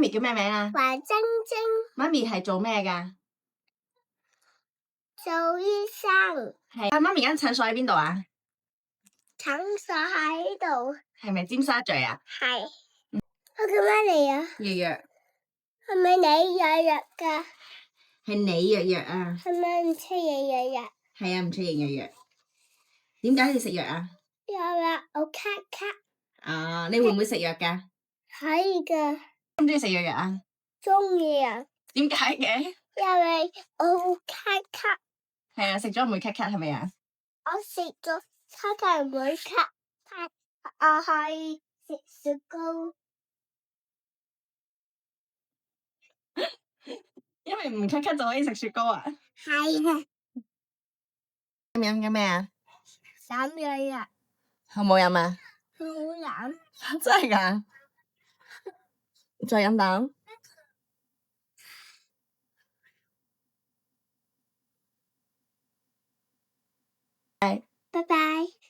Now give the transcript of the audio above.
咪叫咩名啊？黃晶晶媽咪係做咩㗎？做醫生，係啊，媽咪間診所喺邊度啊？診所喺度，係咪尖沙咀啊？係。我叫咩嚟啊？若若，係咪你藥藥㗎？係你若若啊？係咪唔出嘢藥藥？係啊，唔出型若若。點解你食藥啊？藥藥我卡卡。啊，你會唔會食藥㗎？可以㗎，中唔中意食藥藥啊？中意啊，點解嘅？因為我卡卡，係啊，食咗唔會咳咳係咪啊？我食咗卡卡唔會卡，我可以食雪糕。因為唔咳咳就可以食雪糕啊？係啊，飲緊咩啊？飲藥藥，好冇飲啊？好飲。真係㗎？再飲啖。拜拜。